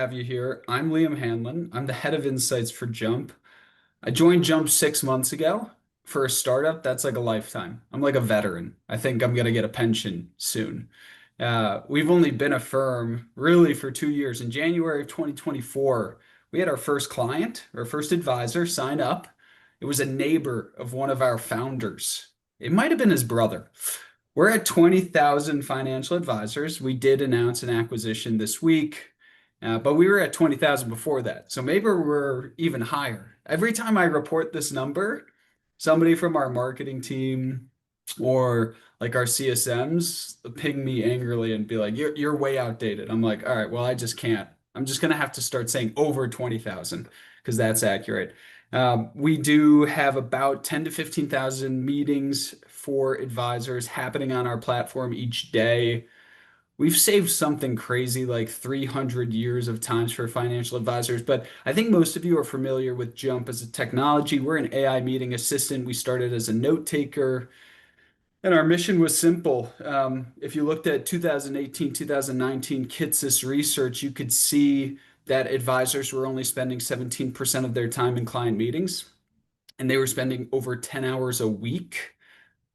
Have you here. I'm Liam Hanlon. I'm the head of insights for Jump. I joined Jump 6 months ago. For a startup, that's like a lifetime. I'm like a veteran. I think I'm gonna get a pension soon. We've only been a firm really for 2 years. In January of 2024, we had our first client, our first advisor sign up. It was a neighbor of one of our founders. It might have been his brother. We're at 20,000 financial advisors. We did announce an acquisition this week. But we were at 20,000 before that. So maybe we're even higher. Every time I report this number, somebody from our marketing team or like our CSMs ping me angrily and be like, you're way outdated. I'm like, all right, well, I just can't. I'm just gonna have to start saying over 20,000 because that's accurate. We do have about 10 to 15,000 meetings for advisors happening on our platform each day. We've saved something crazy like 300 years of times for financial advisors, but I think most of you are familiar with Jump as a technology. We're an AI meeting assistant. We started as a note taker, and our mission was simple. If you looked at 2018, 2019 Kitces research, you could see that advisors were only spending 17% of their time in client meetings, and they were spending over 10 hours a week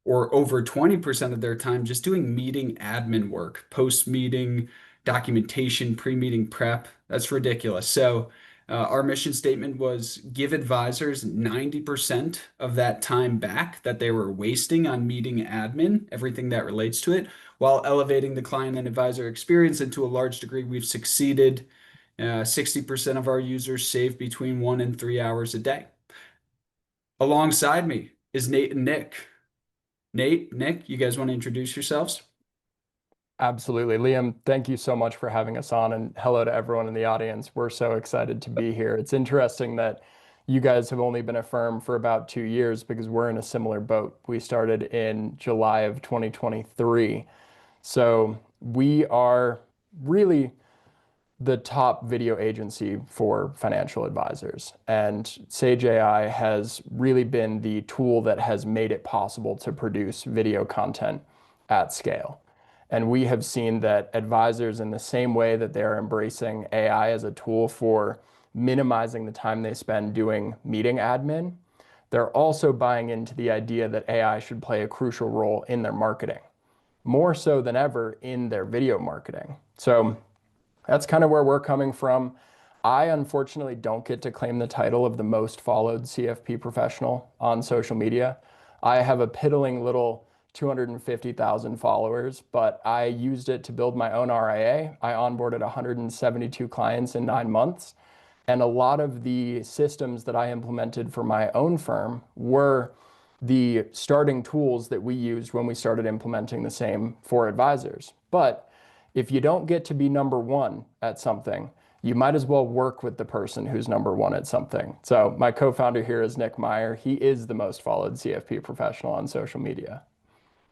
or over 20% of their time just doing meeting admin work, post-meeting documentation, pre-meeting prep. That's ridiculous. So our mission statement was give advisors 90% of that time back that they were wasting on meeting admin, everything that relates to it, while elevating the client and advisor experience. And to a large degree, we've succeeded. 60% of our users save between 1 and 3 hours a day. Alongside me is Nate and Nick. Nate, Nick, you guys want to introduce yourselves? Absolutely. Liam, thank you so much for having us on, and hello to everyone in the audience. We're so excited to be here. It's interesting that you guys have only been a firm for about 2 years because we're in a similar boat. We started in July of 2023. So we are really the top video agency for financial advisors. And Sage AI has really been the tool that has made it possible to produce video content at scale. And we have seen that advisors, in the same way that they are embracing AI as a tool for minimizing the time they spend doing meeting admin, they're also buying into the idea that AI should play a crucial role in their marketing, more so than ever in their video marketing. So that's kind of where we're coming from. I unfortunately don't get to claim the title of the most followed CFP professional on social media. I have a piddling little 250,000 followers, but I used it to build my own RIA. I onboarded 172 clients in 9 months. And a lot of the systems that I implemented for my own firm were the starting tools that we used when we started implementing the same for advisors. But if you don't get to be number one at something, you might as well work with the person who's number one at something. So my co-founder here is Nick Meyer. He is the most followed CFP professional on social media.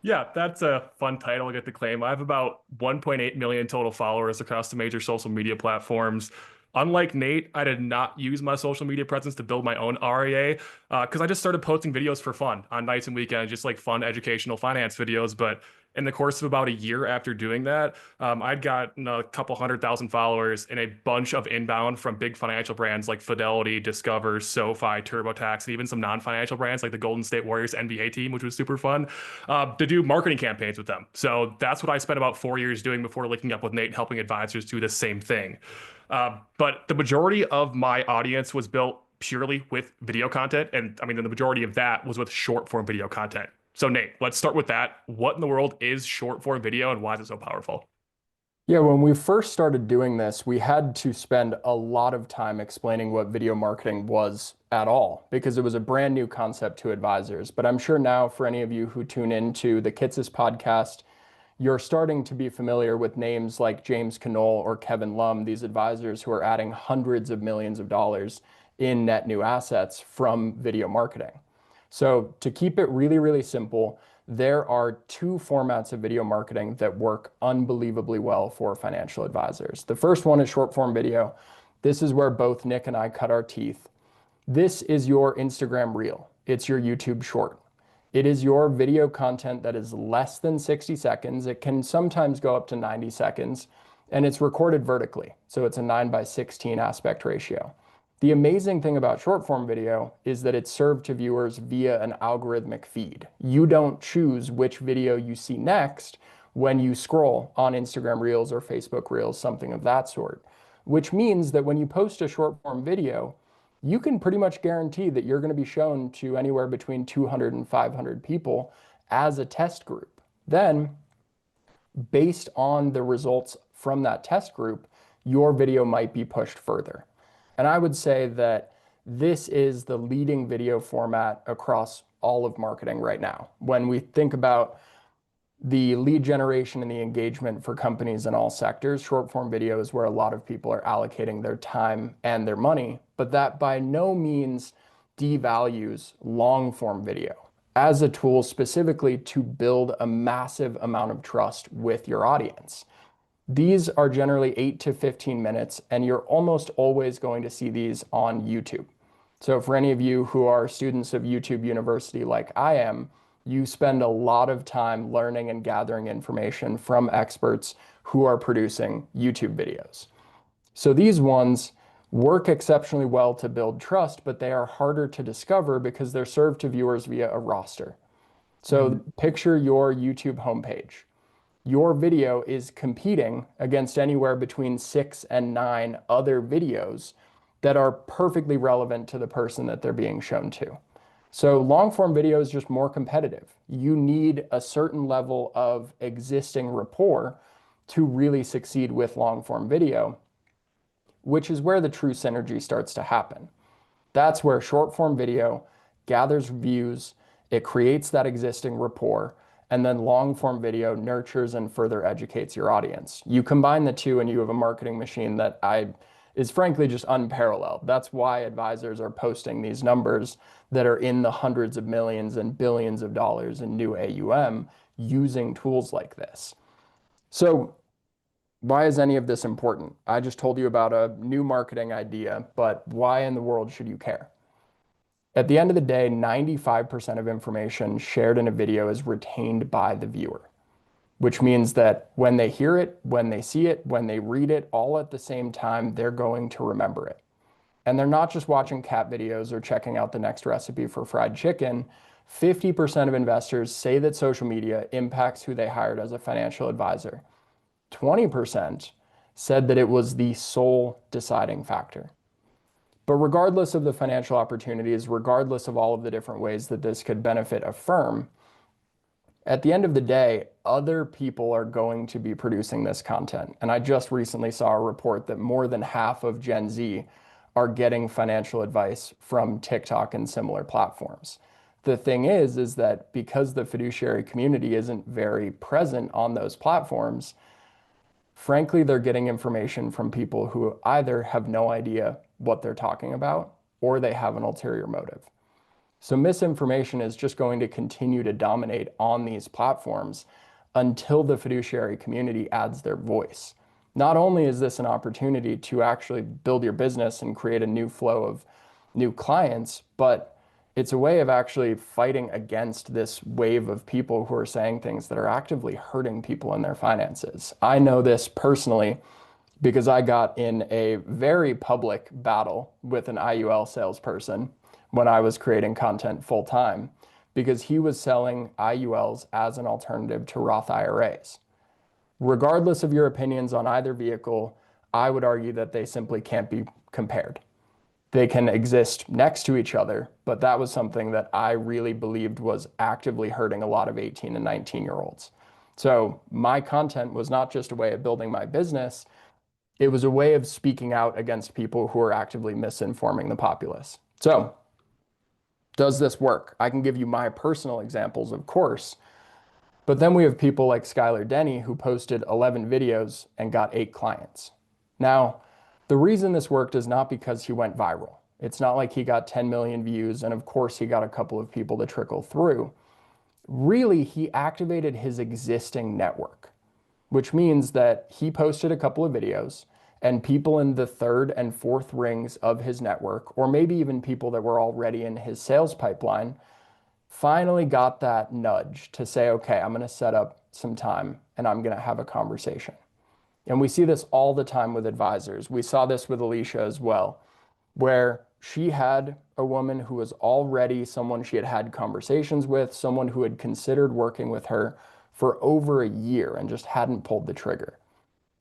Yeah, that's a fun title to get to claim. I have about 1.8 million total followers across the major social media platforms. Unlike Nate, I did not use my social media presence to build my own RIA because I just started posting videos for fun on nights and weekends, just like fun educational finance videos. But in the course of about a year after doing that, I'd gotten a couple 100,000 followers and a bunch of inbound from big financial brands like Fidelity, Discover, SoFi, TurboTax, and even some non-financial brands like the Golden State Warriors NBA team, which was super fun, to do marketing campaigns with them. So that's what I spent about 4 years doing before linking up with Nate and helping advisors do the same thing. But the majority of my audience was built purely with video content. And I mean, the majority of that was with short form video content. So Nate, let's start with that. What in the world is short form video and why is it so powerful? Yeah, when we first started doing this, we had to spend a lot of time explaining what video marketing was at all because it was a brand new concept to advisors. But I'm sure now for any of you who tune into the Kitces podcast, you're starting to be familiar with names like James Knoll or Kevin Lum, these advisors who are adding hundreds of millions of dollars in net new assets from video marketing. So to keep it really, really simple, there are two formats of video marketing that work unbelievably well for financial advisors. The first one is short form video. This is where both Nick and I cut our teeth. This is your Instagram reel. It's your YouTube short. It is your video content that is less than 60 seconds. It can sometimes go up to 90 seconds, and it's recorded vertically. So it's a 9:16 aspect ratio. The amazing thing about short form video is that it's served to viewers via an algorithmic feed. You don't choose which video you see next when you scroll on Instagram Reels or Facebook Reels, something of that sort, which means that when you post a short form video, you can pretty much guarantee that you're going to be shown to anywhere between 200 and 500 people as a test group. Then, based on the results from that test group, your video might be pushed further. And I would say that this is the leading video format across all of marketing right now. When we think about the lead generation and the engagement for companies in all sectors, short form video is where a lot of people are allocating their time and their money, but that by no means devalues long form video as a tool specifically to build a massive amount of trust with your audience. These are generally 8 to 15 minutes, and you're almost always going to see these on YouTube. So for any of you who are students of YouTube University like I am, you spend a lot of time learning and gathering information from experts who are producing YouTube videos. So these ones work exceptionally well to build trust, but they are harder to discover because they're served to viewers via a roster. So picture your YouTube homepage. Your video is competing against anywhere between 6 and 9 other videos that are perfectly relevant to the person that they're being shown to. So long form video is just more competitive. You need a certain level of existing rapport to really succeed with long form video, which is where the true synergy starts to happen. That's where short form video gathers views, it creates that existing rapport, and then long form video nurtures and further educates your audience. You combine the two and you have a marketing machine that is frankly just unparalleled. That's why advisors are posting these numbers that are in the hundreds of millions and billions of dollars in new AUM using tools like this. So why is any of this important? I just told you about a new marketing idea, but why in the world should you care? At the end of the day, 95% of information shared in a video is retained by the viewer, which means that when they hear it, when they see it, when they read it, all at the same time, they're going to remember it. And they're not just watching cat videos or checking out the next recipe for fried chicken. 50% of investors say that social media impacts who they hired as a financial advisor. 20% said that it was the sole deciding factor. But regardless of the financial opportunities, regardless of all of the different ways that this could benefit a firm, at the end of the day, other people are going to be producing this content. And I just recently saw a report that more than half of Gen Z are getting financial advice from TikTok and similar platforms. The thing is that because the fiduciary community isn't very present on those platforms, frankly, they're getting information from people who either have no idea what they're talking about or they have an ulterior motive. So misinformation is just going to continue to dominate on these platforms until the fiduciary community adds their voice. Not only is this an opportunity to actually build your business and create a new flow of new clients, but it's a way of actually fighting against this wave of people who are saying things that are actively hurting people in their finances. I know this personally because I got in a very public battle with an IUL salesperson when I was creating content full time because he was selling IULs as an alternative to Roth IRAs. Regardless of your opinions on either vehicle, I would argue that they simply can't be compared. They can exist next to each other, but that was something that I really believed was actively hurting a lot of 18 and 19-year-olds. So my content was not just a way of building my business, it was a way of speaking out against people who are actively misinforming the populace. So does this work? I can give you my personal examples, of course, but then we have people like Skylar Denny who posted 11 videos and got 8 clients. Now, the reason this worked is not because he went viral. It's not like he got 10 million views and of course he got a couple of people to trickle through. Really, he activated his existing network, which means that he posted a couple of videos and people in the 3rd and 4th rings of his network, or maybe even people that were already in his sales pipeline, finally got that nudge to say, okay, I'm going to set up some time and I'm going to have a conversation. And we see this all the time with advisors. We saw this with Alicia as well, where she had a woman who was already someone she had had conversations with, someone who had considered working with her for over a year and just hadn't pulled the trigger.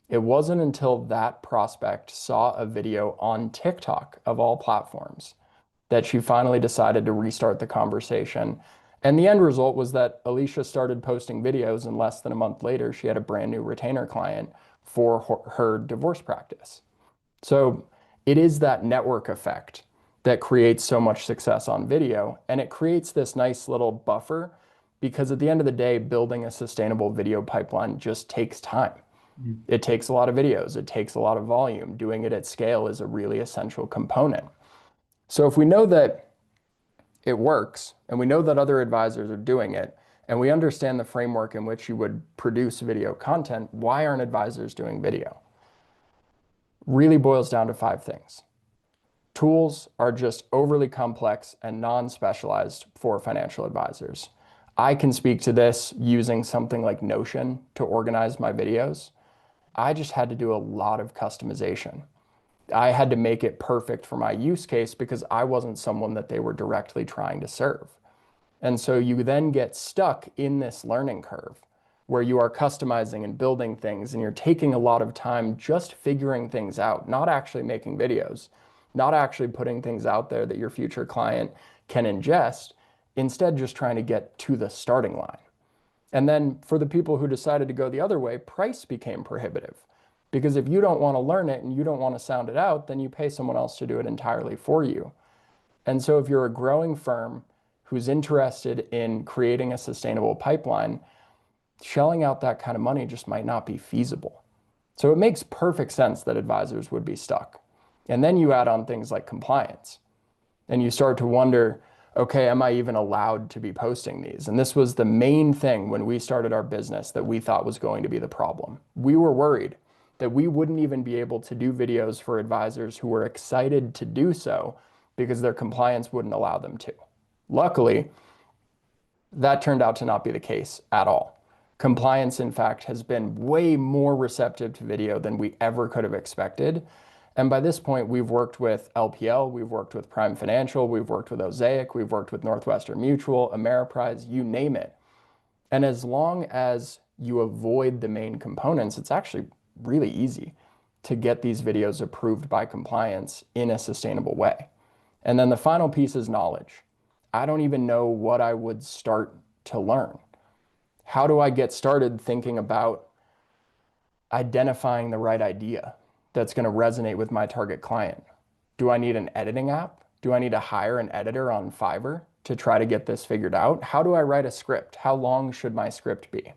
It wasn't until that prospect saw a video on TikTok, of all platforms, that she finally decided to restart the conversation. And the end result was that Alicia started posting videos, and less than a month later, she had a brand new retainer client for her divorce practice. So it is that network effect that creates so much success on video. And it creates this nice little buffer because at the end of the day, building a sustainable video pipeline just takes time. It takes a lot of videos, it takes a lot of volume. Doing it at scale is a really essential component. So if we know that it works and we know that other advisors are doing it, and we understand the framework in which you would produce video content, why aren't advisors doing video? Really boils down to 5 things. Tools are just overly complex and non-specialized for financial advisors. I can speak to this using something like Notion to organize my videos. I just had to do a lot of customization. I had to make it perfect for my use case because I wasn't someone that they were directly trying to serve. And so you then get stuck in this learning curve where you are customizing and building things and you're taking a lot of time just figuring things out, not actually making videos, not actually putting things out there that your future client can ingest, instead just trying to get to the starting line. And then for the people who decided to go the other way, price became prohibitive. Because if you don't want to learn it and you don't want to sound it out, then you pay someone else to do it entirely for you. And so if you're a growing firm who's interested in creating a sustainable pipeline, shelling out that kind of money just might not be feasible. So it makes perfect sense that advisors would be stuck. And then you add on things like compliance. And you start to wonder, okay, am I even allowed to be posting these? And this was the main thing when we started our business that we thought was going to be the problem. We were worried that we wouldn't even be able to do videos for advisors who were excited to do so because their compliance wouldn't allow them to. Luckily, that turned out to not be the case at all. Compliance, in fact, has been way more receptive to video than we ever could have expected. And by this point, we've worked with LPL, we've worked with Prime Financial, we've worked with Osaic, we've worked with Northwestern Mutual, Ameriprise, you name it. And as long as you avoid the main components, it's actually really easy to get these videos approved by compliance in a sustainable way. And then the final piece is knowledge. I don't even know what I would start to learn. How do I get started thinking about identifying the right idea that's going to resonate with my target client? Do I need an editing app? Do I need to hire an editor on Fiverr to try to get this figured out? How do I write a script? How long should my script be?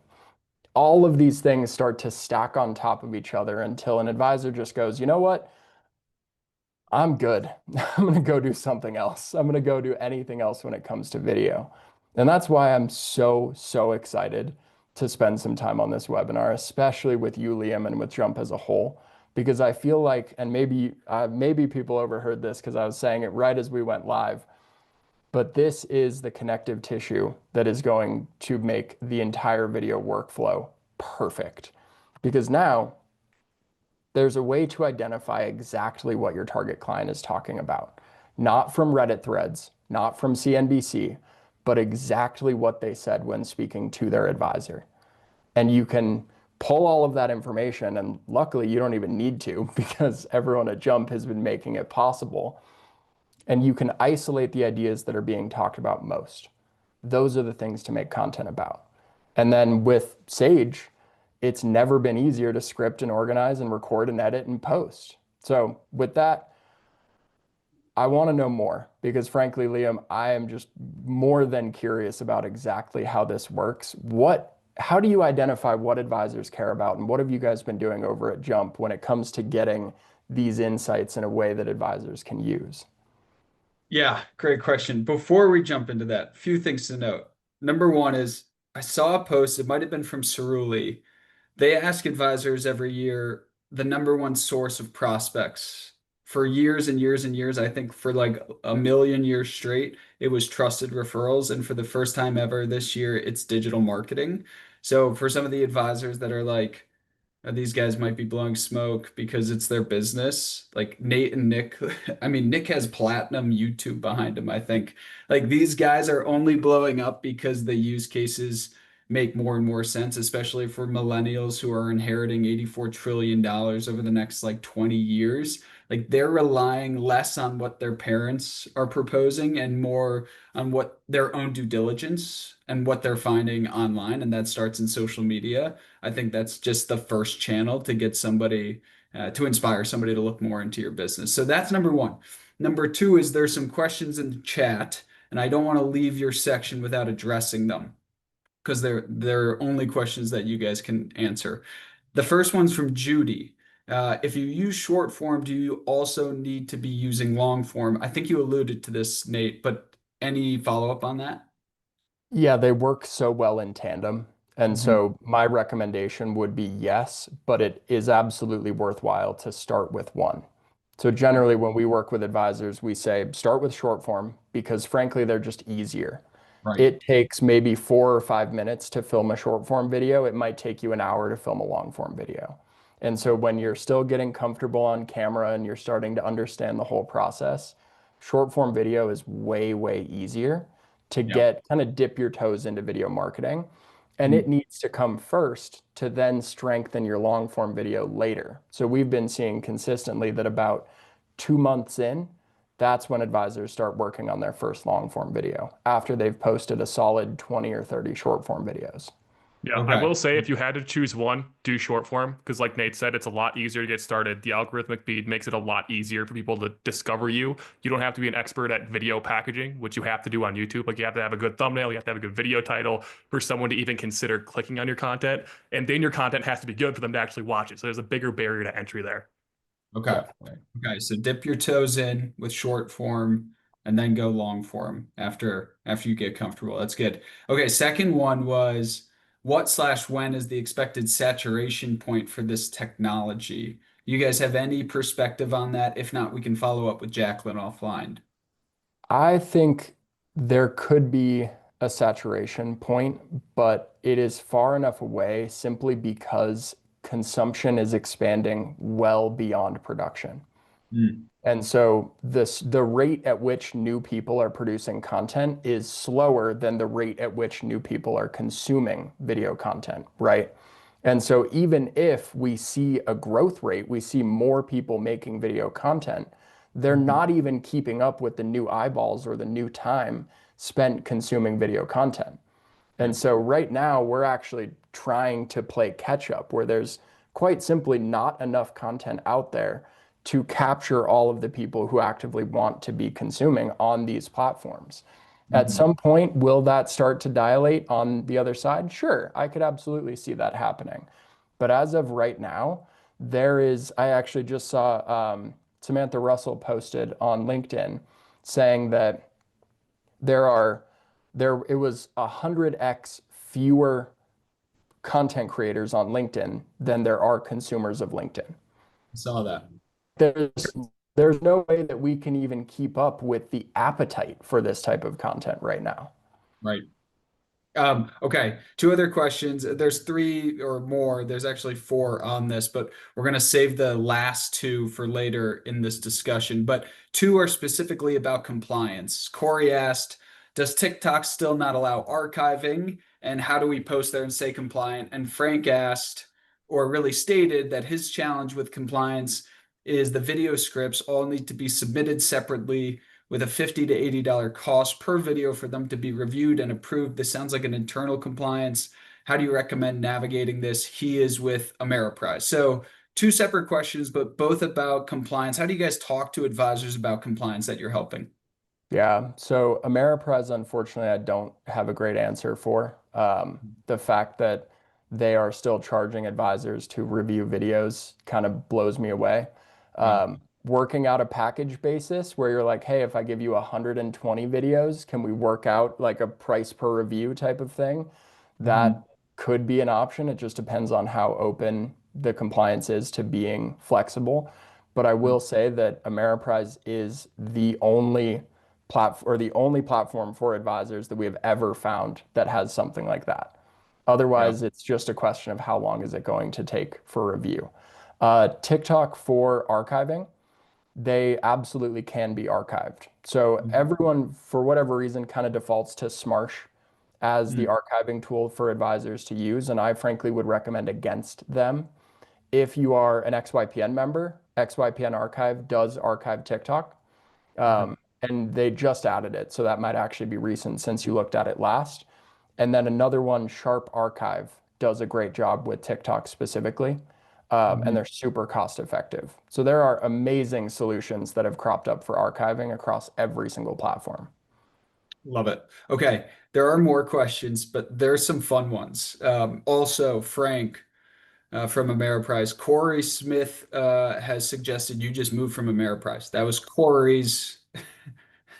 All of these things start to stack on top of each other until an advisor just goes, you know what? I'm good. I'm going to go do something else. I'm going to go do anything else when it comes to video. And that's why I'm so excited to spend some time on this webinar, especially with you, Liam, and with Jump as a whole, because I feel like, and maybe people overheard this because I was saying it right as we went live, but this is the connective tissue that is going to make the entire video workflow perfect. Because now there's a way to identify exactly what your target client is talking about, not from Reddit threads, not from CNBC, but exactly what they said when speaking to their advisor. And you can pull all of that information, and luckily you don't even need to because everyone at Jump has been making it possible. And you can isolate the ideas that are being talked about most. Those are the things to make content about. And then with Sage, it's never been easier to script and organize and record and edit and post. So with that, I want to know more because frankly, Liam, I am just more than curious about exactly how this works. How do you identify what advisors care about, and what have you guys been doing over at Jump when it comes to getting these insights in a way that advisors can use? Yeah, great question. Before we jump into that, a few things to note. Number one is I saw a post, it might have been from Cerulli. They ask advisors every year the number one source of prospects for years and years and years. I think for like a million years straight, it was trusted referrals. And for the first time ever this year, it's digital marketing. So for some of the advisors that are like, these guys might be blowing smoke because it's their business. Like Nate and Nick, I mean, Nick has platinum YouTube behind him, I think. Like these guys are only blowing up because the use cases make more and more sense, especially for millennials who are inheriting $84 trillion over the next like 20 years. Like they're relying less on what their parents are proposing and more on what their own due diligence and what they're finding online. And that starts in social media. I think that's just the first channel to get somebody to inspire somebody to look more into your business. So that's number one. Number two is there's some questions in the chat, and I don't want to leave your section without addressing them because they're only questions that you guys can answer. The first one's from Judy. If you use short form, do you also need to be using long form? I think you alluded to this, Nate, but any follow-up on that? Yeah, they work so well in tandem. And Mhm. so my recommendation would be yes, but it is absolutely worthwhile to start with one. So generally, when we work with advisors, we say start with short form because frankly, they're just easier. Right. It takes maybe 4 or 5 minutes to film a short form video. It might take you an hour to film a long form video. And so when you're still getting comfortable on camera and you're starting to understand the whole process, short form video is way, way easier to Yeah. get kind of dip your toes into video marketing. And Mhm. it needs to come first to then strengthen your long form video later. So we've been seeing consistently that about 2 months in, that's when advisors start working on their first long form video after they've posted a solid 20 or 30 short form videos. Yeah, I Okay. will say if you had to choose one, do short form because, like Nate said, it's a lot easier to get started. The algorithmic feed makes it a lot easier for people to discover you. You don't have to be an expert at video packaging, which you have to do on YouTube. Like you have to have a good thumbnail, you have to have a good video title for someone to even consider clicking on your content, and then your content has to be good for them to actually watch it. So there's a bigger barrier to entry there. Okay. Definitely. Okay. So dip your toes in with short form and then go long form after you get comfortable. That's good. Okay. Second one was what/when is the expected saturation point for this technology? You guys have any perspective on that? If not, we can follow up with Jacqueline offline. I think there could be a saturation point, but it is far enough away simply because consumption is expanding well beyond production. Mm. And so the rate at which new people are producing content is slower than the rate at which new people are consuming video content, right? And so even if we see a growth rate, we see more people making video content, they're Mhm. not even keeping up with the new eyeballs or the new time spent consuming video content. Yeah. And so right now we're actually trying to play catch up where there's quite simply not enough content out there to capture all of the people who actively want to be consuming on these platforms. At Mhm. some point, will that start to dilate on the other side? Sure, I could absolutely see that happening. But as of right now, I actually just saw Samantha Russell posted on LinkedIn saying that there are it was 100x fewer content creators on LinkedIn than there are consumers of LinkedIn. I saw that. There's there's no way that we can even keep up with the appetite for this type of content right now. Right. Okay, two other questions. There's three or more. There's actually four on this, but we're going to save the last two for later in this discussion. But two are specifically about compliance. Corey asked, does TikTok still not allow archiving? And how do we post there and stay compliant? And Frank asked, or really stated, that his challenge with compliance is the video scripts all need to be submitted separately with a $50 to $80 cost per video for them to be reviewed and approved. This sounds like an internal compliance. How do you recommend navigating this? He is with Ameriprise. So, two separate questions, but both about compliance. How do you guys talk to advisors about compliance that you're helping? Yeah, so Ameriprise, unfortunately, I don't have a great answer for. The fact that they are still charging advisors to review videos kind of blows me away. Yeah. Working out a package basis where you're like, hey, if I give you 120 videos, can we work out like a price per review type of thing? That Mhm. could be an option. It just depends on how open the compliance is to being flexible. But I will say that Ameriprise is the only platform for advisors that we have ever found that has something like that. Otherwise, it's just a question of how long is it going to take for review. TikTok for archiving, they absolutely can be archived. So everyone, for whatever reason, kind of defaults to Smarsh as the archiving tool for advisors to use. And I frankly would recommend against them. If you are an XYPN member, XYPN Archive does archive TikTok. And they just added it. So that might actually be recent since you looked at it last. And then another one, Sharp Archive, does a great job with TikTok specifically. And they're super cost effective. So there are amazing solutions that have cropped up for archiving across every single platform. Love it. Okay, there are more questions, but there are some fun ones. Also, Frank from Ameriprise, Corey Smith has suggested you just move from Ameriprise. That was Corey's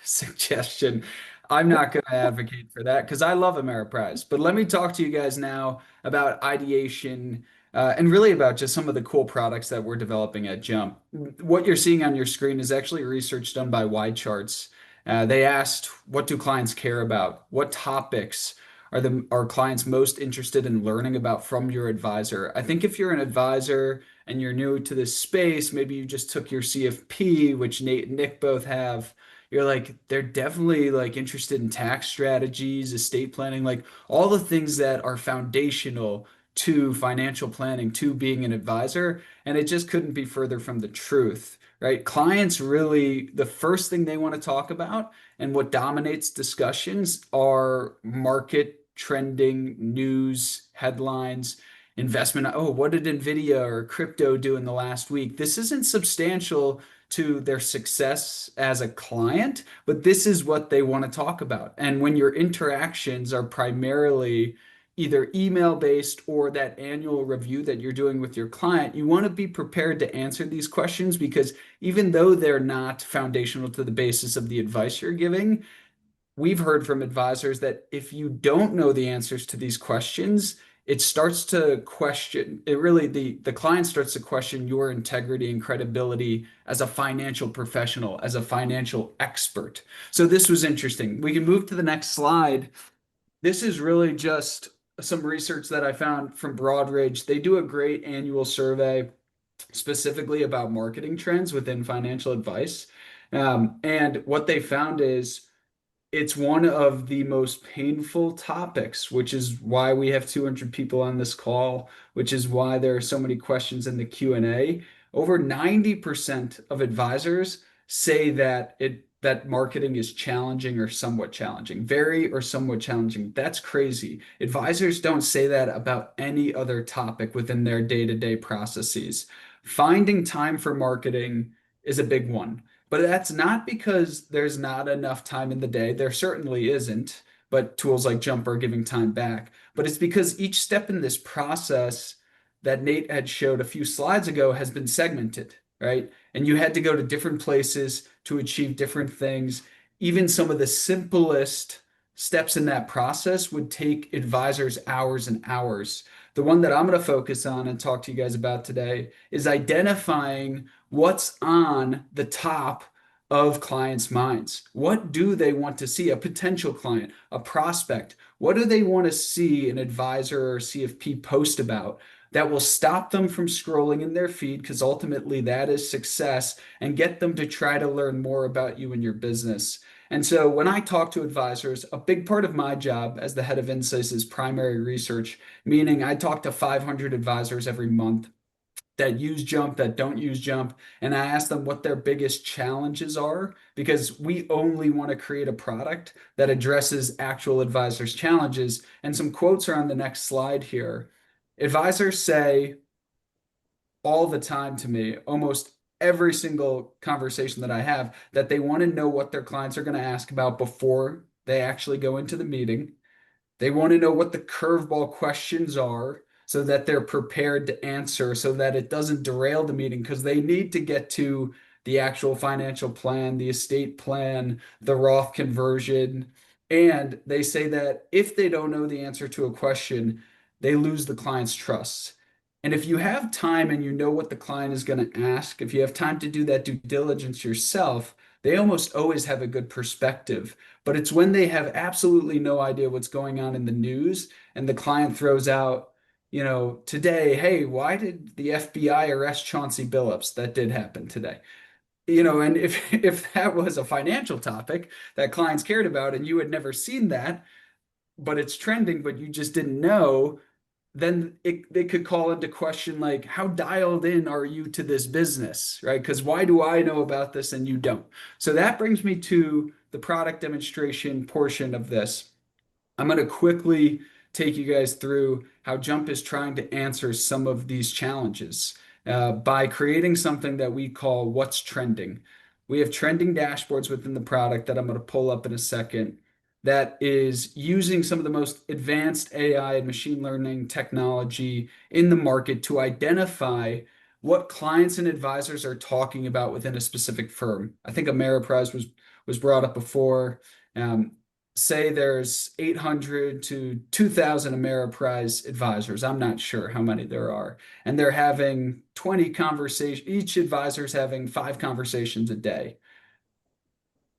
suggestion. I'm not going to advocate for that because I love Ameriprise. But let me talk to you guys now about ideation and really about just some of the cool products that we're developing at Jump. What you're seeing on your screen is actually research done by YCharts. They asked, what do clients care about? What topics are clients most interested in learning about from your advisor? I think if you're an advisor and you're new to this space, maybe you just took your CFP, which Nate and Nick both have. You're like, they're definitely like interested in tax strategies, estate planning, like all the things that are foundational to financial planning, to being an advisor. And it just couldn't be further from the truth, right? Clients really, the first thing they want to talk about and what dominates discussions are market trending news, headlines, investment. Oh, what did Nvidia or crypto do in the last week? This isn't substantial to their success as a client, but this is what they want to talk about. And when your interactions are primarily either email based or that annual review that you're doing with your client, you want to be prepared to answer these questions because even though they're not foundational to the basis of the advice you're giving, we've heard from advisors that if you don't know the answers to these questions, it starts to question it really the client starts to question your integrity and credibility as a financial professional, as a financial expert. So this was interesting. We can move to the next slide. This is really just some research that I found from Broadridge. They do a great annual survey specifically about marketing trends within financial advice. And what they found is it's one of the most painful topics, which is why we have 200 people on this call, which is why there are so many questions in the Q&A. Over 90% of advisors say that marketing is challenging or somewhat challenging, very or somewhat challenging. That's crazy. Advisors don't say that about any other topic within their day-to-day processes. Finding time for marketing is a big one. But that's not because there's not enough time in the day. There certainly isn't, but tools like Jump are giving time back. But it's because each step in this process that Nate had showed a few slides ago has been segmented, right? And you had to go to different places to achieve different things. Even some of the simplest steps in that process would take advisors hours and hours. The one that I'm going to focus on and talk to you guys about today is identifying what's on the top of clients' minds. What do they want to see? A potential client, a prospect. What do they want to see an advisor or CFP post about that will stop them from scrolling in their feed? Because ultimately that is success, and get them to try to learn more about you and your business. And so when I talk to advisors, a big part of my job as the head of Insights is primary research, meaning I talk to 500 advisors every month that use Jump, that don't use Jump, and I ask them what their biggest challenges are, because we only want to create a product that addresses actual advisors' challenges. And some quotes are on the next slide here. Advisors say all the time to me, almost every single conversation that I have, that they want to know what their clients are going to ask about before they actually go into the meeting. They want to know what the curveball questions are so that they're prepared to answer, so that it doesn't derail the meeting, because they need to get to the actual financial plan, the estate plan, the Roth conversion. And they say that if they don't know the answer to a question, they lose the client's trust. And if you have time and you know what the client is going to ask, if you have time to do that due diligence yourself, they almost always have a good perspective. But it's when they have absolutely no idea what's going on in the news and the client throws out, today, hey, why did the FBI arrest Chauncey Billups? That did happen today. And if that was a financial topic that clients cared about and you had never seen that, but it's trending, but you just didn't know, then they could call into question, like, how dialed in are you to this business, right? Because why do I know about this and you don't? So that brings me to the product demonstration portion of this. I'm going to quickly take you guys through how Jump is trying to answer some of these challenges by creating something that we call What's Trending. We have trending dashboards within the product that I'm going to pull up in a second that is using some of the most advanced AI and machine learning technology in the market to identify what clients and advisors are talking about within a specific firm. I think Ameriprise was brought up before. Say there's 800 to 2,000 Ameriprise advisors. I'm not sure how many there are. And they're having 20 conversations. Each advisor is having 5 conversations a day.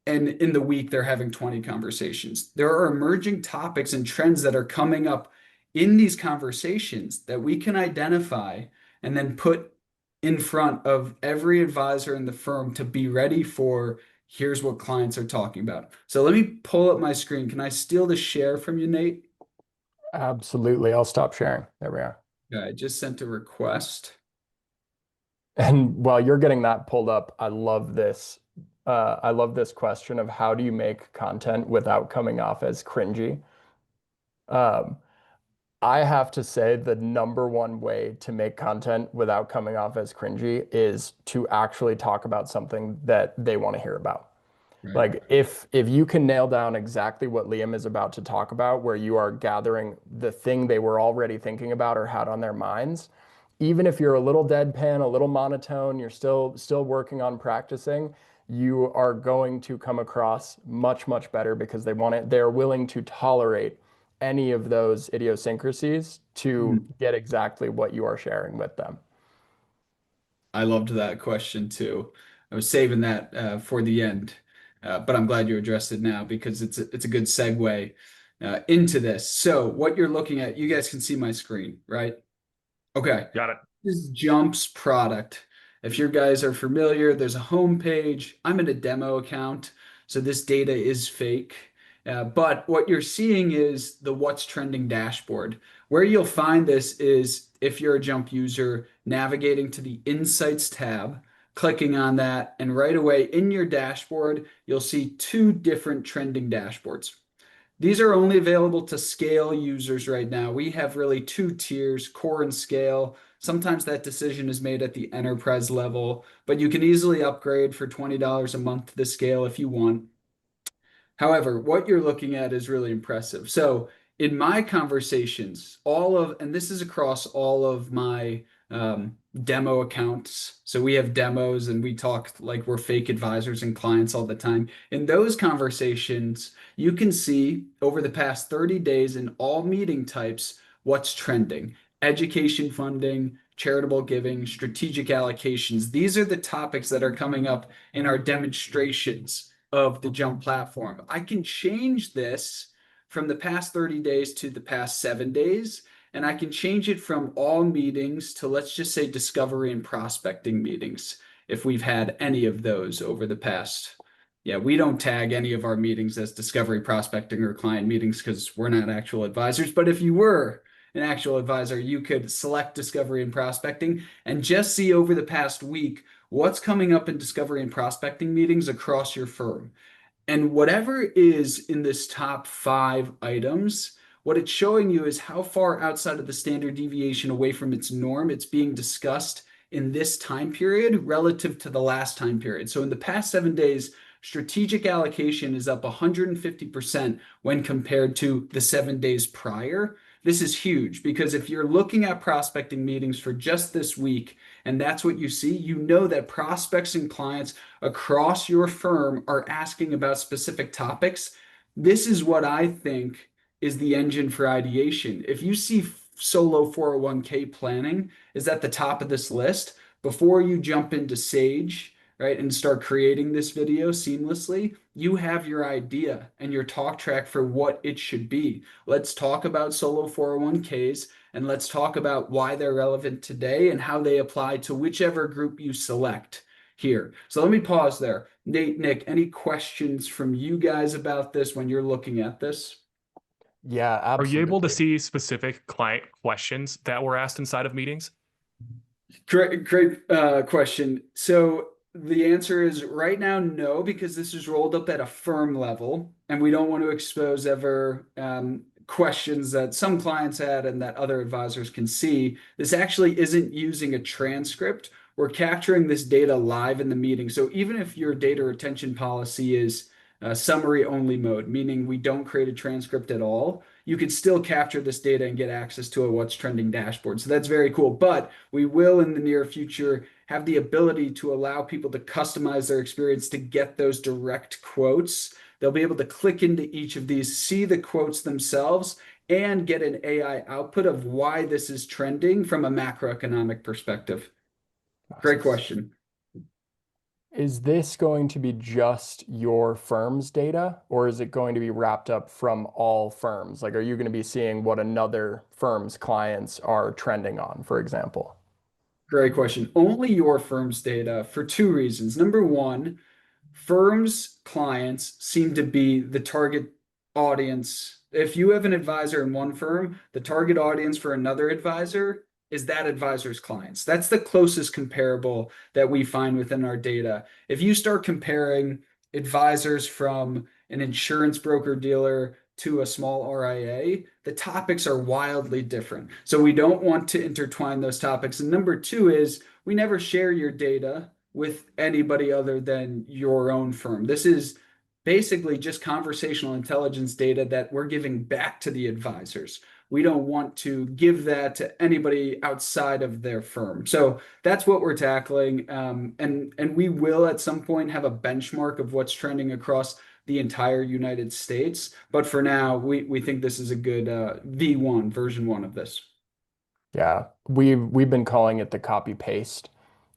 And in the week, they're having 20 conversations. There are emerging topics and trends that are coming up in these conversations that we can identify and then put in front of every advisor in the firm to be ready for, here's what clients are talking about. So let me pull up my screen. Can I steal the share from you, Nate? Absolutely. I'll stop sharing. There we are. Yeah, I just sent a request. And while you're getting that pulled up, I love this. I love this question of how do you make content without coming off as cringy? I have to say the number one way to make content without coming off as cringy is to actually talk about something that they want to hear about. Right. Like if you can nail down exactly what Liam is about to talk about, where you are gathering the thing they were already thinking about or had on their minds, even if you're a little deadpan, a little monotone, you're still working on practicing, you are going to come across much, much better because they're willing to tolerate any of those idiosyncrasies to get exactly what you are sharing with them. I loved that question too. I was saving that for the end, but I'm glad you addressed it now because it's a good segue into this. So what you're looking at, you guys can see my screen, right? Okay. Got it. This is Jump's product. If your guys are familiar, there's a home page. I'm in a demo account, so this data is fake. But what you're seeing is the What's Trending dashboard. Where you'll find this is if you're a Jump user, navigating to the Insights tab, clicking on that, and right away in your dashboard, you'll see 2 different trending dashboards. These are only available to scale users right now. We have really 2 tiers, core and scale. Sometimes that decision is made at the enterprise level, but you can easily upgrade for $20 a month to the scale if you want. However, what you're looking at is really impressive. So in my conversations, and this is across all of my demo accounts. So we have demos and we talk like we're fake advisors and clients all the time. In those conversations, you can see over the past 30 days in all meeting types, what's trending. Education funding, charitable giving, strategic allocations. These are the topics that are coming up in our demonstrations of the Jump platform. I can change this from the past 30 days to the past 7 days, and I can change it from all meetings to, let's just say, discovery and prospecting meetings, if we've had any of those over the past. Yeah, we don't tag any of our meetings as discovery, prospecting, or client meetings because we're not actual advisors. But if you were an actual advisor, you could select discovery and prospecting and just see over the past week what's coming up in discovery and prospecting meetings across your firm. And whatever is in this top 5 items, what it's showing you is how far outside of the standard deviation away from its norm it's being discussed in this time period relative to the last time period. So in the past 7 days, strategic allocation is up 150% when compared to the 7 days prior. This is huge because if you're looking at prospecting meetings for just this week, and that's what you see, you know that prospects and clients across your firm are asking about specific topics. This is what I think is the engine for ideation. If you see solo 401k planning is at the top of this list, before you jump into Sage, right, and start creating this video seamlessly, you have your idea and your talk track for what it should be. Let's talk about solo 401ks and let's talk about why they're relevant today and how they apply to whichever group you select here. So let me pause there. Nate, Nick, any questions from you guys about this when you're looking at this? Yeah, Are you able to absolutely. see specific client questions that were asked inside of meetings? Great question. So the answer is right now, no, because this is rolled up at a firm level, and we don't want to expose ever questions that some clients had and that other advisors can see. This actually isn't using a transcript. We're capturing this data live in the meeting. So even if your data retention policy is summary only mode, meaning we don't create a transcript at all, you could still capture this data and get access to a what's trending dashboard. So that's very cool. But we will in the near future have the ability to allow people to customize their experience to get those direct quotes. They'll be able to click into each of these, see the quotes themselves, and get an AI output of why this is trending from a macroeconomic perspective. Great question. Is this going to be just your firm's data, or is it going to be wrapped up from all firms? Like, are you going to be seeing what another firm's clients are trending on, for example? Great question. Only your firm's data for two reasons. Number one, firms' clients seem to be the target audience. If you have an advisor in one firm, the target audience for another advisor is that advisor's clients. That's the closest comparable that we find within our data. If you start comparing advisors from an insurance broker dealer to a small RIA, the topics are wildly different. So we don't want to intertwine those topics. And number two is we never share your data with anybody other than your own firm. This is basically just conversational intelligence data that we're giving back to the advisors. We don't want to give that to anybody outside of their firm. So that's what we're tackling. And we will at some point have a benchmark of what's trending across the entire United States. But for now, we think this is a good V1, version one of this. Yeah, we've been calling it the copy paste.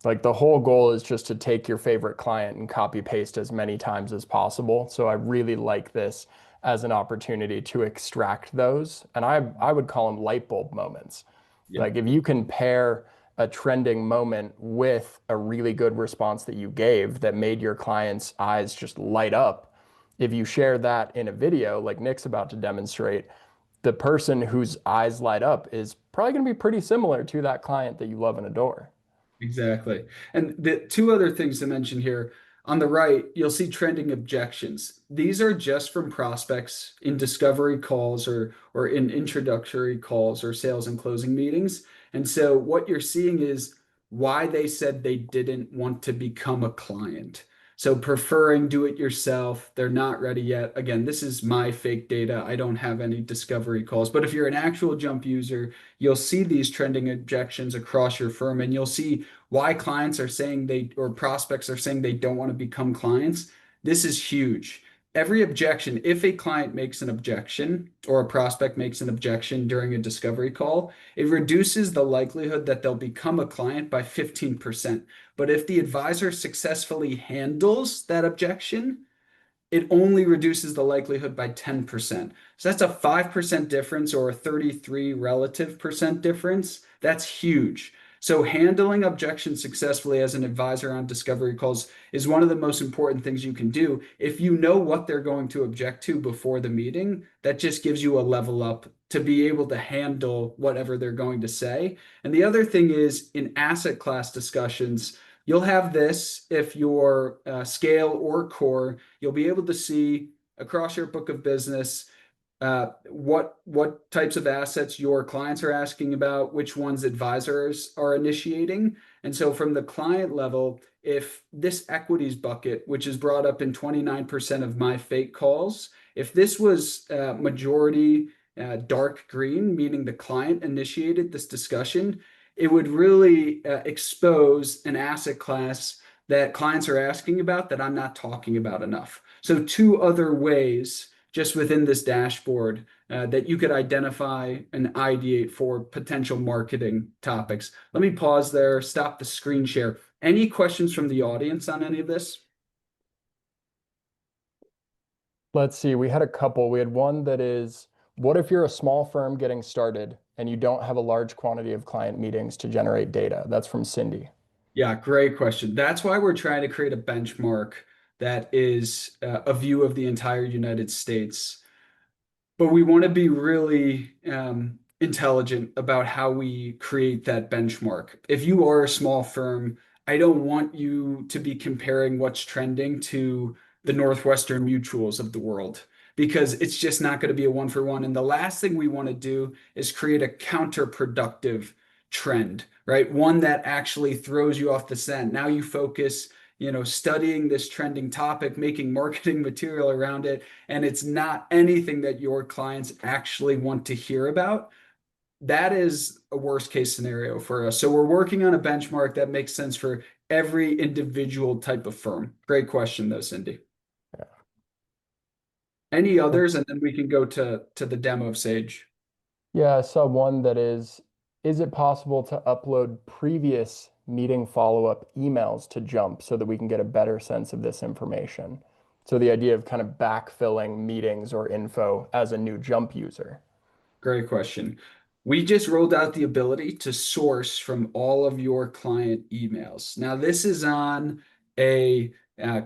Like the whole goal is just to take your favorite client and copy paste as many times as possible. So I really like this as an opportunity to extract those. And I would call them light bulb moments. Yeah. Like if you can pair a trending moment with a really good response that you gave that made your client's eyes just light up, if you share that in a video like Nick's about to demonstrate, the person whose eyes light up is probably going to be pretty similar to that client that you love and adore. Exactly. And the two other things to mention here on the right, you'll see trending objections. These are just from prospects in discovery calls or in introductory calls or sales and closing meetings. And so what you're seeing is why they said they didn't want to become a client. So preferring do it yourself, they're not ready yet. Again, this is my fake data. I don't have any discovery calls. But if you're an actual Jump user, you'll see these trending objections across your firm and you'll see why clients are saying they or prospects are saying they don't want to become clients. This is huge. Every objection, if a client makes an objection or a prospect makes an objection during a discovery call, it reduces the likelihood that they'll become a client by 15%. But if the advisor successfully handles that objection, it only reduces the likelihood by 10%. So that's a 5% difference or a 33 relative percent difference. That's huge. So handling objections successfully as an advisor on discovery calls is one of the most important things you can do. If you know what they're going to object to before the meeting, that just gives you a level up to be able to handle whatever they're going to say. And the other thing is in asset class discussions, you'll have this if you're scale or core, you'll be able to see across your book of business what types of assets your clients are asking about, which ones advisors are initiating. And so from the client level, if this equities bucket, which is brought up in 29% of my fake calls, if this was majority dark green, meaning the client initiated this discussion, it would really expose an asset class that clients are asking about that I'm not talking about enough. So two other ways just within this dashboard that you could identify and ideate for potential marketing topics. Let me pause there, stop the screen share. Any questions from the audience on any of this? Let's see, we had a couple. We had one that is, what if you're a small firm getting started and you don't have a large quantity of client meetings to generate data? That's from Cindy. Yeah, great question. That's why we're trying to create a benchmark that is a view of the entire United States. But we want to be really intelligent about how we create that benchmark. If you are a small firm, I don't want you to be comparing what's trending to the Northwestern Mutuals of the world because it's just not going to be a one for one. And the last thing we want to do is create a counterproductive trend, right? One that actually throws you off the scent. Now you focus, studying this trending topic, making marketing material around it, and it's not anything that your clients actually want to hear about. That is a worst case scenario for us. So we're working on a benchmark that makes sense for every individual type of firm. Great question, though, Cindy. Yeah. Any others, and then we can go to the demo of Sage. Yeah, I saw one that is it possible to upload previous meeting follow-up emails to Jump so that we can get a better sense of this information? So the idea of kind of backfilling meetings or info as a new Jump user. Great question. We just rolled out the ability to source from all of your client emails. Now, this is on a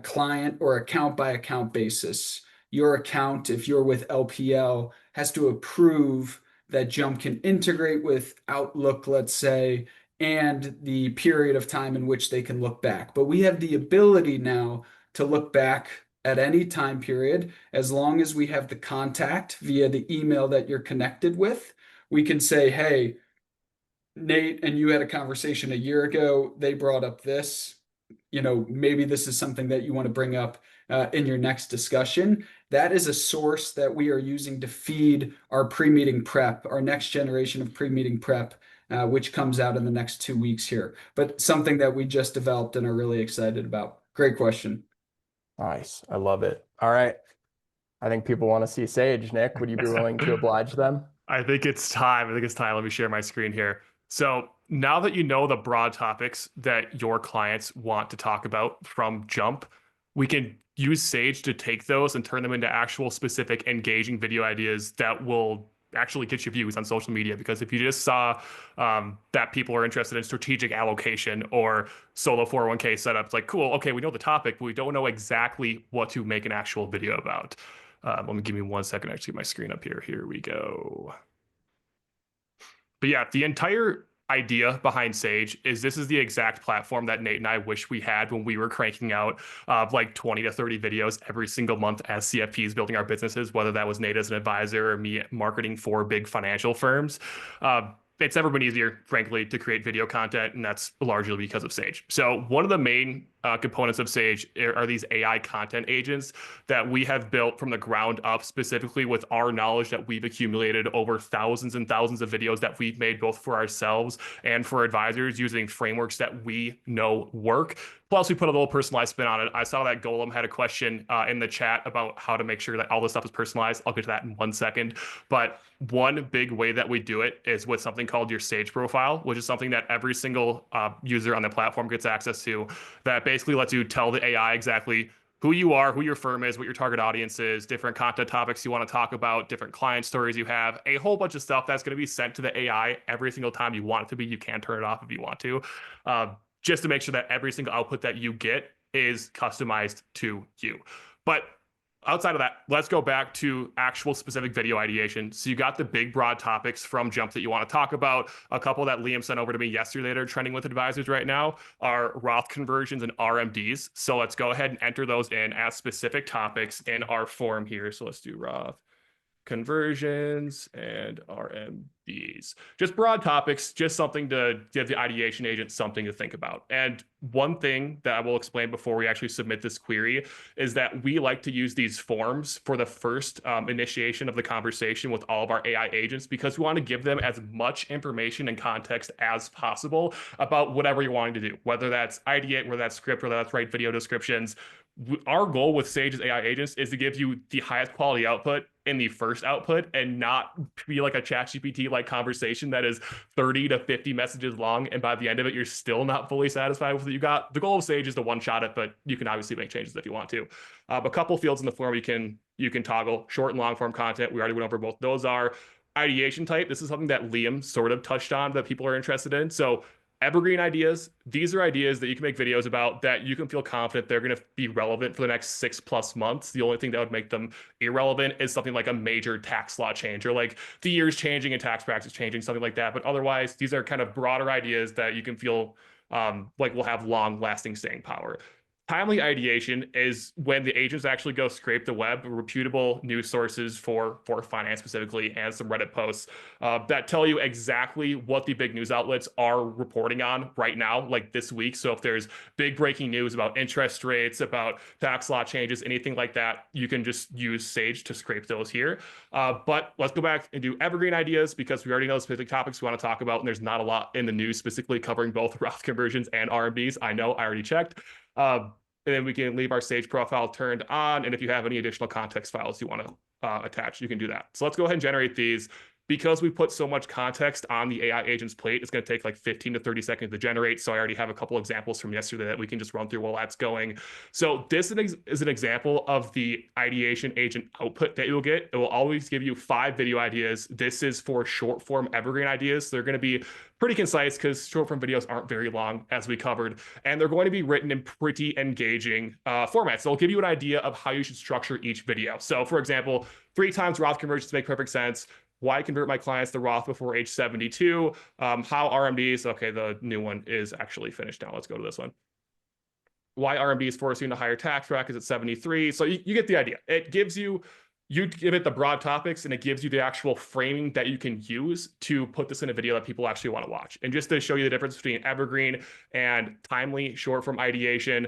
client or account by account basis. Your account, if you're with LPL, has to approve that Jump can integrate with Outlook, let's say, and the period of time in which they can look back. But we have the ability now to look back at any time period, as long as we have the contact via the email that you're connected with. We can say, hey, Nate and you had a conversation a year ago. They brought up this. Maybe this is something that you want to bring up in your next discussion. That is a source that we are using to feed our pre-meeting prep, our next generation of pre-meeting prep, which comes out in the next 2 weeks here. But something that we just developed and are really excited about. Great question. Nice. I love it. All right. I think people want to see Sage. Nick, would you be willing to oblige them? I think it's time. Let me share my screen here. So now that you know the broad topics that your clients want to talk about from Jump, we can use Sage to take those and turn them into actual specific engaging video ideas that will actually get you views on social media. Because if you just saw that people are interested in strategic allocation or solo 401k setup, it's like, cool, okay, we know the topic, but we don't know exactly what to make an actual video about. Give me 1 second. Actually, get my screen up here. Here we go. But yeah, the entire idea behind Sage is this is the exact platform that Nate and I wish we had when we were cranking out like 20 to 30 videos every single month as CFPs building our businesses, whether that was Nate as an advisor or me marketing for big financial firms. It's never been easier, frankly, to create video content, and that's largely because of Sage. So one of the main components of Sage are these AI content agents that we have built from the ground up, specifically with our knowledge that we've accumulated over thousands and thousands of videos that we've made both for ourselves and for advisors using frameworks that we know work. Plus, we put a little personalized spin on it. I saw that Golem had a question in the chat about how to make sure that all this stuff is personalized. I'll get to that in 1 second. But one big way that we do it is with something called your Sage profile, which is something that every single user on the platform gets access to, that basically lets you tell the AI exactly who you are, who your firm is, what your target audience is, different content topics you want to talk about, different client stories you have, a whole bunch of stuff that's going to be sent to the AI every single time you want it to be. You can turn it off if you want to, just to make sure that every single output that you get is customized to you. But outside of that, let's go back to actual specific video ideation. So you got the big broad topics from Jump that you want to talk about. A couple that Liam sent over to me yesterday that are trending with advisors right now are Roth conversions and RMDs. So let's go ahead and enter those in as specific topics in our form here. So let's do Roth conversions and RMDs. Just broad topics, just something to give the ideation agent something to think about. And one thing that I will explain before we actually submit this query is that we like to use these forms for the first initiation of the conversation with all of our AI agents, because we want to give them as much information and context as possible about whatever you're wanting to do, whether that's ideate, whether that's script, whether that's write video descriptions. our goal with Sage's AI agents is to give you the highest quality output in the first output and not be like a ChatGPT like conversation that is 30 to 50 messages long. And by the end of it, you're still not fully satisfied with what you got. The goal of Sage is to one shot it, but you can obviously make changes if you want to. A couple fields in the form you can toggle. Short and long form content. We already went over both those are. Ideation type. This is something that Liam sort of touched on that people are interested in. So evergreen ideas, these are ideas that you can make videos about that you can feel confident they're going to be relevant for the next 6+ months. The only thing that would make them irrelevant is something like a major tax law change or like the years changing and tax practice changing, something like that. But otherwise, these are kind of broader ideas that you can feel like will have long lasting staying power. Timely ideation is when the agents actually go scrape the web, reputable news sources for finance specifically, and some Reddit posts that tell you exactly what the big news outlets are reporting on right now, like this week. So if there's big breaking news about interest rates, about tax law changes, anything like that, you can just use Sage to scrape those here. But let's go back and do evergreen ideas because we already know the specific topics we want to talk about, and there's not a lot in the news specifically covering both Roth conversions and RMDs. I know, I already checked. And then we can leave our Sage profile turned on. And if you have any additional context files you want to attach, you can do that. So let's go ahead and generate these. Because we put so much context on the AI agent's plate, it's going to take like 15 to 30 seconds to generate. So I already have a couple examples from yesterday that we can just run through while that's going. So this is an example of the ideation agent output that you'll get. It will always give you 5 video ideas. This is for short form evergreen ideas. They're going to be pretty concise because short form videos aren't very long, as we covered, and they're going to be written in pretty engaging formats. So it'll give you an idea of how you should structure each video. So for example, 3 times Roth conversions make perfect sense. Why convert my clients to Roth before age 72? How RMDs, okay, the new one is actually finished now. Let's go to this one. Why RMDs force you into higher tax brackets at 73? So you get the idea. It gives you give it the broad topics and it gives you the actual framing that you can use to put this in a video that people actually want to watch. And just to show you the difference between evergreen and timely, short form ideation,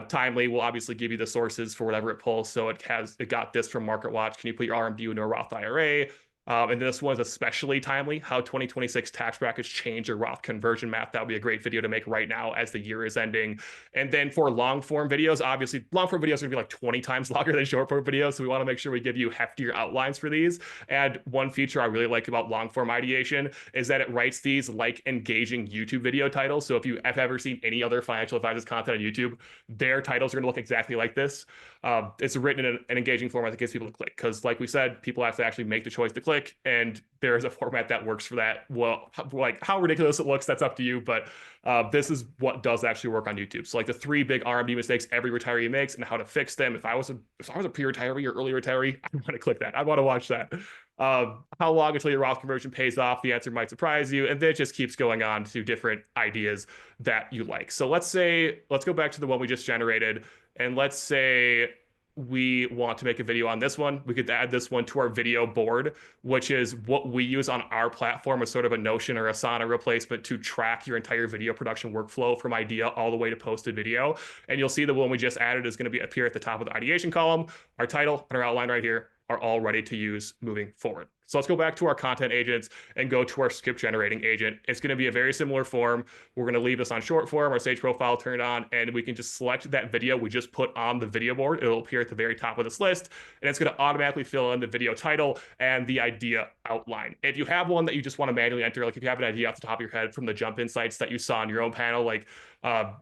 timely will obviously give you the sources for whatever it pulls. So it got this from MarketWatch. Can you put your RMD into a Roth IRA? And this was especially timely, how 2026 tax brackets change your Roth conversion math. That would be a great video to make right now as the year is ending. And then for long form videos, obviously long form videos are gonna be like 20 times longer than short form videos. So we wanna make sure we give you heftier outlines for these. And one feature I really like about long form ideation is that it writes these like engaging YouTube video titles. So if you have ever seen any other financial advisors content on YouTube, their titles are gonna look exactly like this. It's written in an engaging format that gets people to click because like we said, people have to actually make the choice to click, and there is a format that works for that. Well, like how ridiculous it looks, that's up to you, but this is what does actually work on YouTube. So like the 3 big RMD mistakes every retiree makes and how to fix them. If I was a pre-retiree or early retiree, I want to click that. I want to watch that. How long until your Roth conversion pays off? The answer might surprise you. And then it just keeps going on to different ideas that you like. So let's go back to the one we just generated. And let's say we want to make a video on this one. We could add this one to our video board, which is what we use on our platform as sort of a Notion or Asana replacement to track your entire video production workflow from idea all the way to posted video. And you'll see the one we just added is going to appear at the top of the ideation column. Our title and our outline right here are all ready to use moving forward. So let's go back to our content agents and go to our script generating agent. It's going to be a very similar form. We're going to leave this on short form, our Sage profile turned on, and we can just select that video we just put on the video board. It'll appear at the very top of this list, and it's going to automatically fill in the video title and the idea outline. If you have one that you just want to manually enter, like if you have an idea off the top of your head from the jump insights that you saw on your own panel, like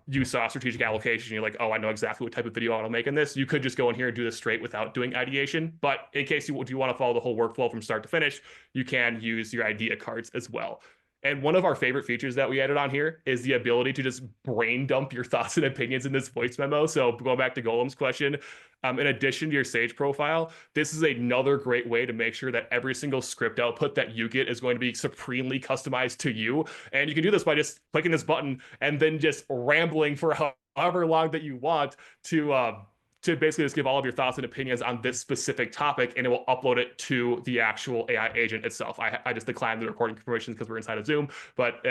you saw strategic allocation, you're like, oh, I know exactly what type of video I want to make in this. You could just go in here and do this straight without doing ideation. But in case you do want to follow the whole workflow from start to finish, you can use your idea cards as well. And one of our favorite features that we added on here is the ability to just brain dump your thoughts and opinions in this voice memo. So going back to Golem's question, in addition to your Sage profile, this is another great way to make sure that every single script output that you get is going to be supremely customized to you. And you can do this by just clicking this button and then just rambling for however long that you want to basically just give all of your thoughts and opinions on this specific topic, and it will upload it to the actual AI agent itself. I just declined the recording permissions because we're inside of Zoom, but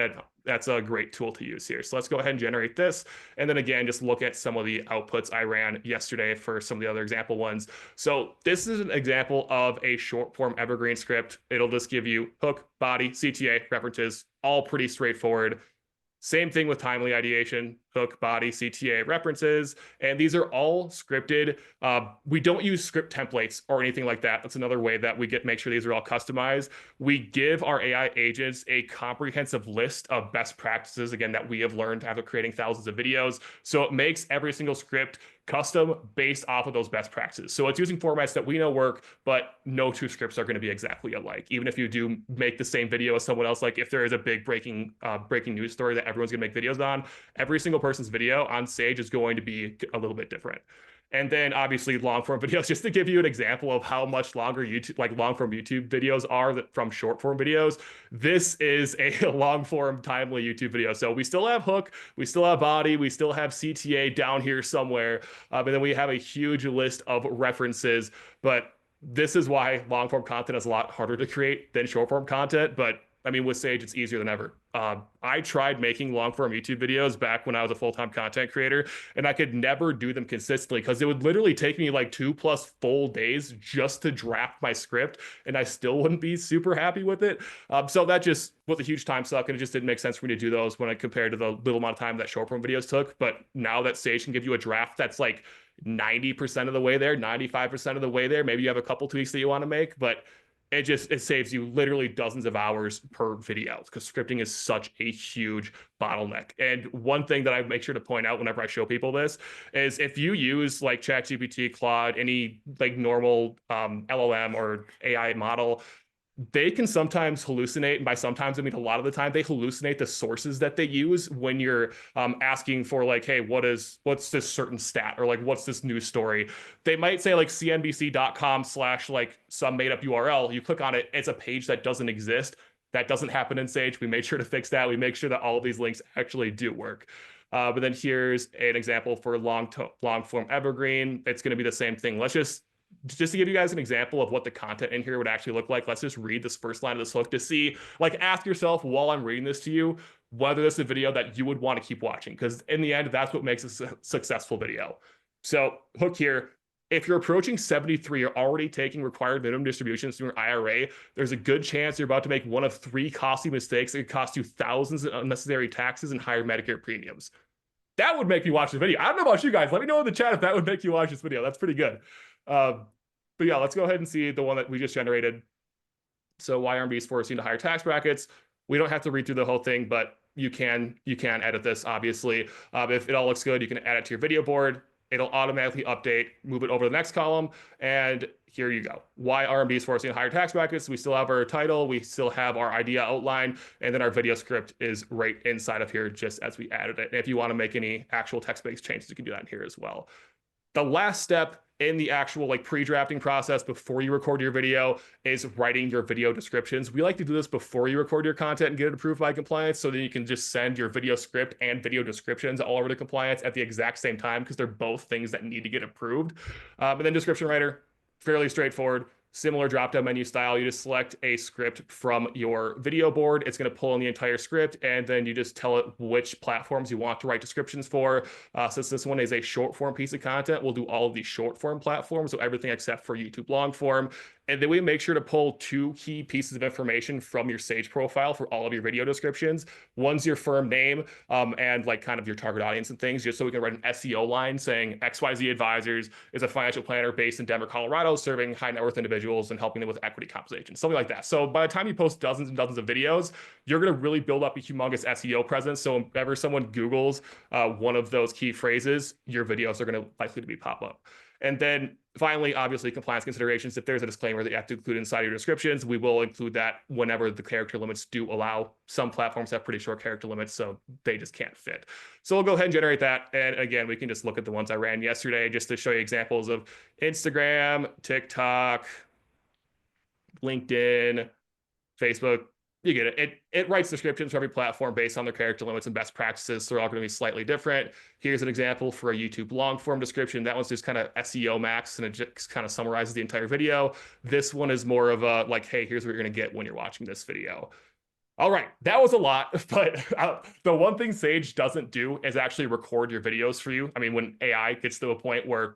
that's a great tool to use here. So let's go ahead and generate this. And then again, just look at some of the outputs I ran yesterday for some of the other example ones. So this is an example of a short form evergreen script. It'll just give you hook, body, CTA, references, all pretty straightforward. Same thing with timely ideation. hook, body, CTA, references, and these are all scripted. We don't use script templates or anything like that. That's another way that we make sure these are all customized. We give our AI agents a comprehensive list of best practices, again, that we have learned after creating thousands of videos. So it makes every single script custom based off of those best practices. So it's using formats that we know work, but no two scripts are going to be exactly alike. Even if you do make the same video as someone else, like if there is a big breaking news story that everyone's going to make videos on, every single person's video on Sage is going to be a little bit different. And then obviously long form videos, just to give you an example of how much longer YouTube, like long form YouTube videos are from short form videos. This is a long form timely YouTube video. So we still have hook, we still have body, we still have CTA down here somewhere. And then we have a huge list of references, but this is why long form content is a lot harder to create than short form content. But I mean, with Sage, it's easier than ever. I tried making long form YouTube videos back when I was a full-time content creator, and I could never do them consistently because it would literally take me like 2+ full days just to draft my script, and I still wouldn't be super happy with it. So that just was a huge time suck, and it just didn't make sense for me to do those when I compared to the little amount of time that short form videos took. But now that Sage can give you a draft that's like 90% of the way there, 95% of the way there, maybe you have a couple tweaks that you want to make, but it saves you literally dozens of hours per video because scripting is such a huge bottleneck. And one thing that I make sure to point out whenever I show people this is if you use like ChatGPT, Claude, any like normal LLM or AI model, they can sometimes hallucinate. And by sometimes, I mean a lot of the time, they hallucinate the sources that they use when you're asking for like, hey, what's this certain stat? Or like, what's this news story? They might say like cnbc.com/ like some made up URL. You click on it, it's a page that doesn't exist. That doesn't happen in Sage. We made sure to fix that. We make sure that all of these links actually do work. But then here's an example for long form evergreen. It's going to be the same thing. Let's just to give you guys an example of what the content in here would actually look like, let's just read this first line of this hook to see, like, ask yourself while I'm reading this to you, whether this is a video that you would want to keep watching. Because in the end, that's what makes a successful video. So hook here, if you're approaching 73, you're already taking required minimum distributions through your IRA, there's a good chance you're about to make one of 3 costly mistakes that could cost you thousands in unnecessary taxes and higher Medicare premiums. That would make me watch the video. I don't know about you guys. Let me know in the chat if that would make you watch this video. That's pretty good. But yeah, let's go ahead and see the one that we just generated. So why RMB is forcing to higher tax brackets. We don't have to read through the whole thing, but you can edit this, obviously. If it all looks good, you can add it to your video board. It'll automatically update, move it over to the next column, and here you go. Why RMB is forcing higher tax brackets. We still have our title, we still have our idea outline, and then our video script is right inside of here just as we added it. And if you want to make any actual text-based changes, you can do that in here as well. The last step in the actual like pre-drafting process before you record your video is writing your video descriptions. We like to do this before you record your content and get it approved by compliance, so then you can just send your video script and video descriptions all over to compliance at the exact same time because they're both things that need to get approved. And then description writer, fairly straightforward. Similar drop-down menu style, you just select a script from your video board. It's going to pull in the entire script, and then you just tell it which platforms you want to write descriptions for. Since this one is a short-form piece of content, we'll do all of these short-form platforms, so everything except for YouTube long-form. And then we make sure to pull 2 key pieces of information from your Sage profile for all of your video descriptions. One's your firm name and like kind of your target audience and things, just so we can write an SEO line saying XYZ Advisors is a financial planner based in Denver, Colorado, serving high net worth individuals and helping them with equity compensation, something like that. So by the time you post dozens and dozens of videos, you're going to really build up a humongous SEO presence. So whenever someone Googles one of those key phrases, your videos are going to likely to be pop up. And then finally, obviously, compliance considerations. If there's a disclaimer that you have to include inside your descriptions, we will include that whenever the character limits do allow. Some platforms have pretty short character limits, so they just can't fit. So we'll go ahead and generate that. And again, we can just look at the ones I ran yesterday just to show you examples of Instagram, TikTok, LinkedIn, Facebook. You get it. It writes descriptions for every platform based on their character limits and best practices. So they're all going to be slightly different. Here's an example for a YouTube long form description. That one's just kind of SEO max, and it just kind of summarizes the entire video. This one is more of a like, hey, here's what you're going to get when you're watching this video. All right, that was a lot, but the one thing Sage doesn't do is actually record your videos for you. I mean, when AI gets to a point where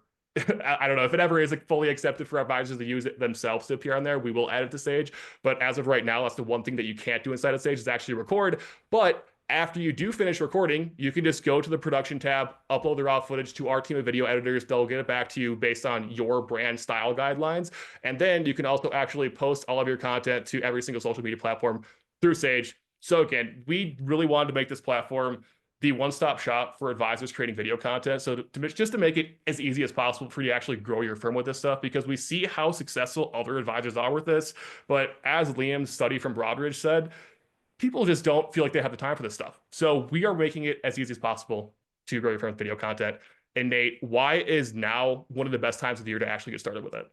I don't know if it ever is like fully accepted for advisors to use it themselves to appear on there, we will add it to Sage. But as of right now, that's the one thing that you can't do inside of Sage is actually record. But After you do finish recording, you can just go to the production tab, upload the raw footage to our team of video editors. They'll get it back to you based on your brand style guidelines. And then you can also actually post all of your content to every single social media platform through Sage. So again, we really wanted to make this platform the one-stop shop for advisors creating video content. So just to make it as easy as possible for you to actually grow your firm with this stuff, because we see how successful other advisors are with this. But as Liam's study from Broadridge said, people just don't feel like they have the time for this stuff. So we are making it as easy as possible to grow your firm's video content. And Nate, why is now one of the best times of the year to actually get started with it?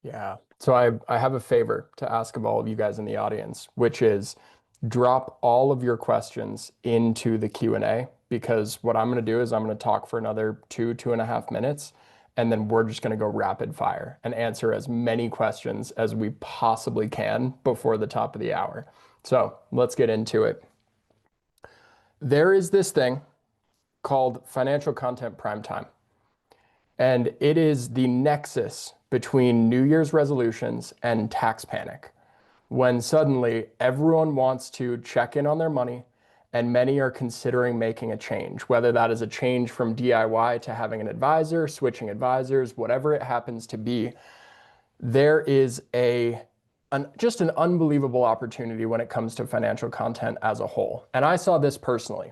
Yeah. So I have a favor to ask of all of you guys in the audience, which is drop all of your questions into the Q&A, because what I'm going to do is I'm going to talk for another 2.5 minutes, and then we're just going to go rapid fire and answer as many questions as we possibly can before the top of the hour. So let's get into it. There is this thing called Financial Content Primetime, and it is the nexus between New Year's resolutions and tax panic, when suddenly everyone wants to check in on their money and many are considering making a change, whether that is a change from DIY to having an advisor, switching advisors, whatever it happens to be. There is just an unbelievable opportunity when it comes to financial content as a whole. And I saw this personally.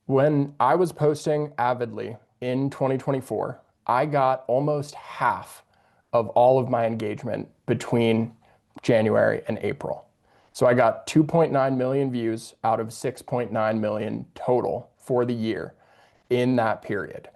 When I was posting avidly in 2024, I got almost half of all of my engagement between January and April. So I got 2.9 million views out of 6.9 million total for the year in that period.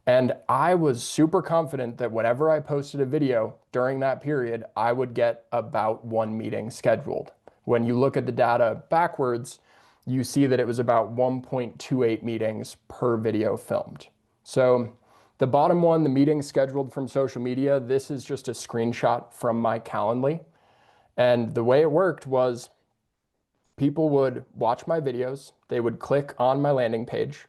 And I was super confident that whenever I posted a video during that period, I would get about one meeting scheduled. When you look at the data backwards, you see that it was about 1.28 meetings per video filmed. So the bottom one, the meeting scheduled from social media, this is just a screenshot from my Calendly. And the way it worked was people would watch my videos, they would click on my landing page,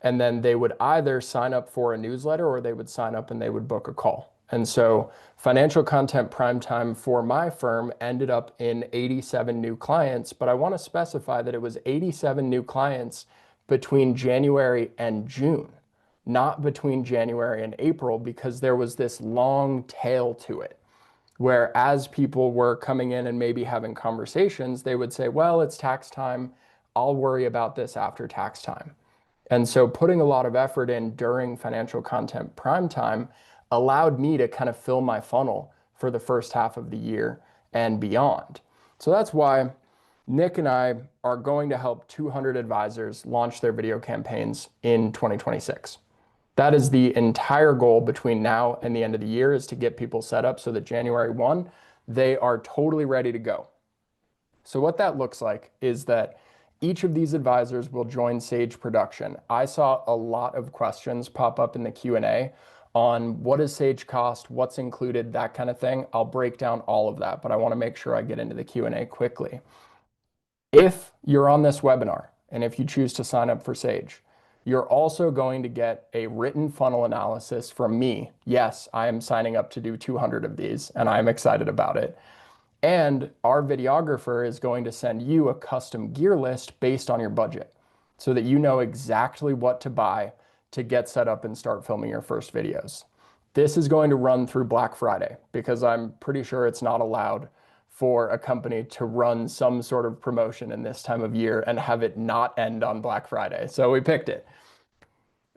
and then they would either sign up for a newsletter or they would sign up and they would book a call. And so Financial Content Primetime for my firm ended up in 87 new clients, but I want to specify that it was 87 new clients between January and June, not between January and April, because there was this long tail to it, where as people were coming in and maybe having conversations, they would say, well, it's tax time, I'll worry about this after tax time. And so putting a lot of effort in during Financial Content Primetime allowed me to kind of fill my funnel for the first half of the year and beyond. So that's why Nick and I are going to help 200 advisors launch their video campaigns in 2026. That is the entire goal between now and the end of the year, is to get people set up so that January 1, they are totally ready to go. So what that looks like is that each of these advisors will join Sage Production. I saw a lot of questions pop up in the Q&A on what does Sage cost, what's included, that kind of thing. I'll break down all of that, but I want to make sure I get into the Q&A quickly. If you're on this webinar, and if you choose to sign up for Sage, you're also going to get a written funnel analysis from me. Yes, I am signing up to do 200 of these, and I'm excited about it. And our videographer is going to send you a custom gear list based on your budget, so that you know exactly what to buy to get set up and start filming your first videos. This is going to run through Black Friday, because I'm pretty sure it's not allowed for a company to run some sort of promotion in this time of year and have it not end on Black Friday. So we picked it.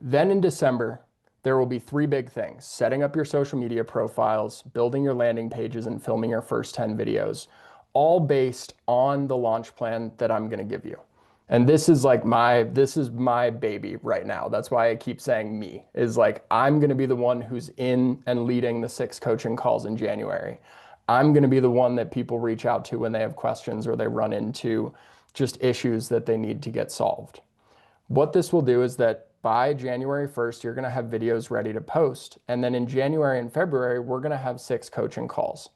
Then in December, there will be 3 big things: setting up your social media profiles, building your landing pages, and filming your first 10 videos, all based on the launch plan that I'm going to give you. And this is my baby right now. That's why I keep saying me, is like, I'm going to be the one who's in and leading the 6 coaching calls in January. I'm going to be the one that people reach out to when they have questions or they run into just issues that they need to get solved. What this will do is that by January 1st, you're going to have videos ready to post. And then in January and February, we're going to have 6 coaching calls.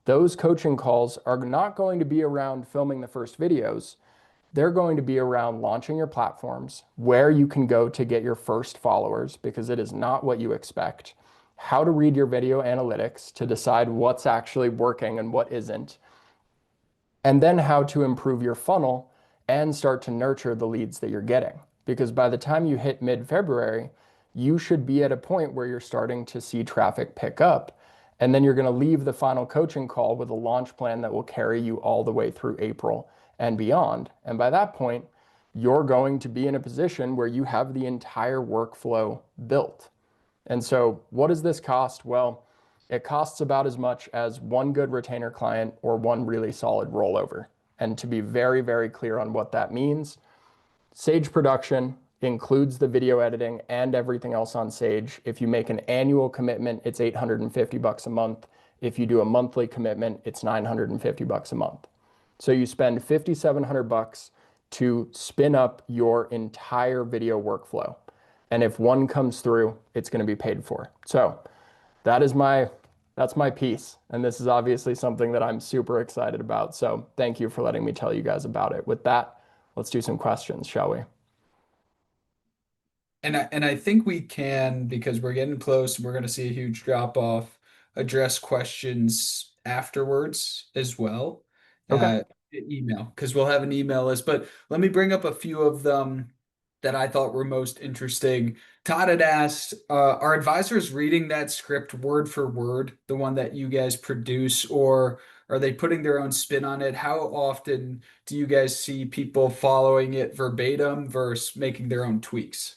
Those coaching calls are not going to be around filming the first videos. They're going to be around launching your platforms, where you can go to get your first followers, because it is not what you expect, how to read your video analytics to decide what's actually working and what isn't, and then how to improve your funnel and start to nurture the leads that you're getting. Because by the time you hit mid-February, you should be at a point where you're starting to see traffic pick up. And then you're going to leave the final coaching call with a launch plan that will carry you all the way through April and beyond. And by that point, you're going to be in a position where you have the entire workflow built. And so what does this cost? Well, it costs about as much as one good retainer client or one really solid rollover. And to be very, very clear on what that means, Sage Production includes the video editing and everything else on Sage. If you make an annual commitment, it's $850 a month. If you do a monthly commitment, it's $950 a month. So you spend $5,700 to spin up your entire video workflow. And if one comes through, it's going to be paid for. So that's my piece. And this is obviously something that I'm super excited about. So thank you for letting me tell you guys about it. With that, let's do some questions, shall we? And I think we can, because we're getting close and we're going to see a huge drop off, address questions afterwards as well. Okay. Email, because we'll have an email list. But let me bring up a few of them that I thought were most interesting. Todd had asked, are advisors reading that script word for word, the one that you guys produce, or are they putting their own spin on it? How often do you guys see people following it verbatim versus making their own tweaks?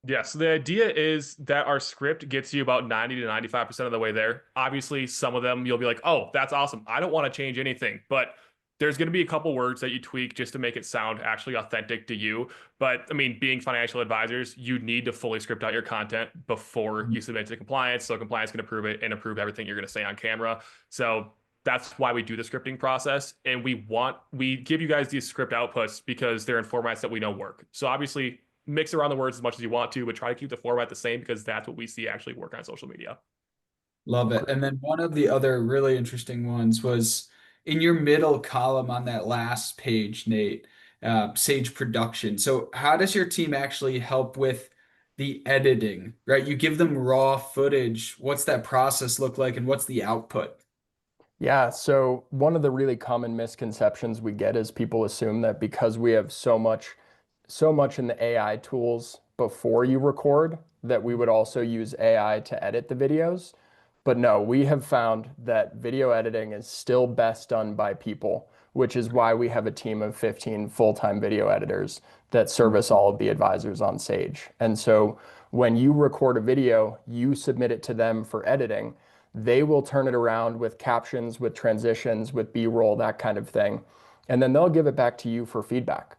Yeah, so the idea is that our script gets you about 90 to 95% of the way there. Obviously, some of them you'll be like, oh, that's awesome. I don't want to change anything. But there's going to be a couple words that you tweak just to make it sound actually authentic to you. But I mean, being financial advisors, you need to fully script out your content before you submit to compliance. So compliance can approve it and approve everything you're going to say on camera. So that's why we do the scripting process. And we give you guys these script outputs because they're in formats that we know work. So obviously, mix around the words as much as you want to, but try to keep the format the same because that's what we see actually work on social media. Love it. And then one of the other really interesting ones was in your middle column on that last page, Nate, Sage Production. So how does your team actually help with the editing, right? You give them raw footage. What's that process look like and what's the output? Yeah, so one of the really common misconceptions we get is people assume that because we have so much in the AI tools before you record that we would also use AI to edit the videos. But no, we have found that video editing is still best done by people, which is why we have a team of 15 full-time video editors that service all of the advisors on Sage. And so when you record a video, you submit it to them for editing. They will turn it around with captions, with transitions, with B-roll, that kind of thing. And then they'll give it back to you for feedback.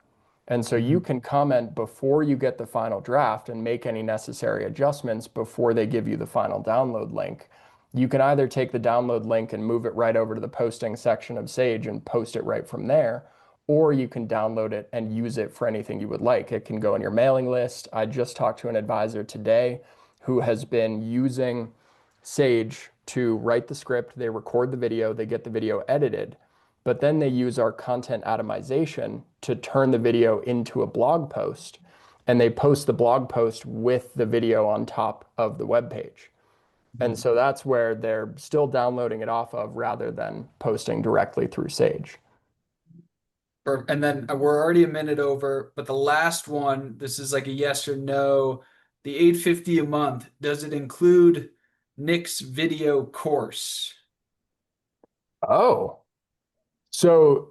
And so you can comment before you get the final draft and make any necessary adjustments before they give you the final download link. You can either take the download link and move it right over to the posting section of Sage and post it right from there, or you can download it and use it for anything you would like. It can go in your mailing list. I just talked to an advisor today who has been using Sage to write the script. They record the video, they get the video edited, but then they use our content atomization to turn the video into a blog post, and they post the blog post with the video on top of the web page. And so that's where they're still downloading it off of rather than posting directly through Sage. And then we're already a minute over, but the last one, this is like a yes or no. The $850 a month, does it include Nick's video course? Oh, so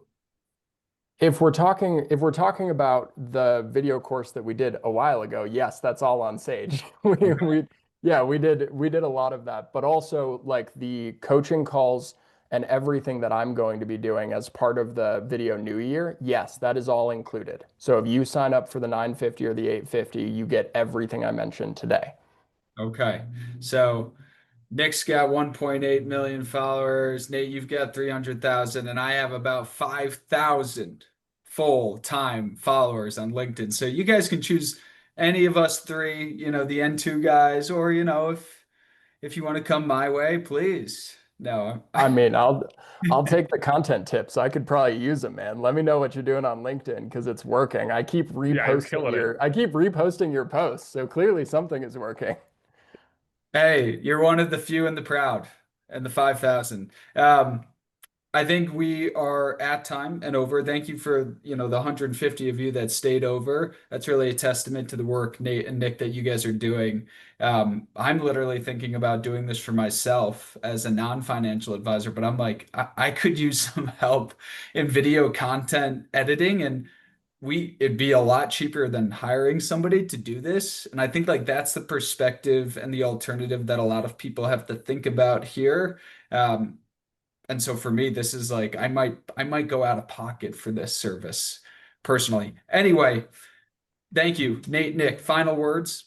if we're talking about the video course that we did a while ago, yes, that's all on Sage. We did a lot of that, but also like the coaching calls and everything that I'm going to be doing as part of the Video New Year, yes, that is all included. So if you sign up for the 950 or the 850, you get everything I mentioned today. Okay. So Nick's got 1.8 million followers. Nate, you've got 300,000, and I have about 5,000 full-time followers on LinkedIn. So you guys can choose any of us three, the N2 guys, or if you want to come my way, please. No. I mean, I'll take the content tips. I could probably use them, man. Let me know what you're doing on LinkedIn because it's working. I keep reposting your posts, so clearly something is working. Hey, you're one of the few and the proud and the 5,000. I think we are at time and over. Thank you for, the 150 of you that stayed over. That's really a testament to the work, Nate and Nick, that you guys are doing. I'm literally thinking about doing this for myself as a non-financial advisor, but I'm like, I could use some help in video content editing, and it'd be a lot cheaper than hiring somebody to do this. And I think like that's the perspective and the alternative that a lot of people have to think about here. And so for me, this is like I might go out of pocket for this service personally. Anyway, thank you, Nate, Nick. Final words.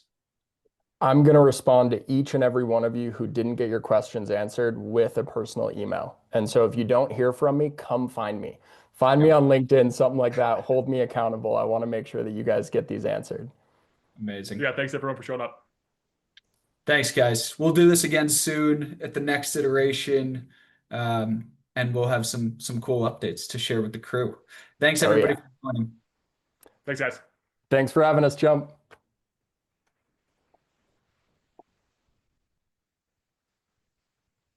I'm going to respond to each and every one of you who didn't get your questions answered with a personal email. And so if you don't hear from me, come find me. Find me Yep. on LinkedIn, something like that. Hold me accountable. I want to make sure that you guys get these answered. Amazing. Yeah, thanks everyone for showing up. Thanks, guys. We'll do this again soon at the next iteration. And we'll have some cool updates to share with the crew. Thanks Oh, everybody yeah. for joining. Thanks, guys. Thanks for having us, Jump.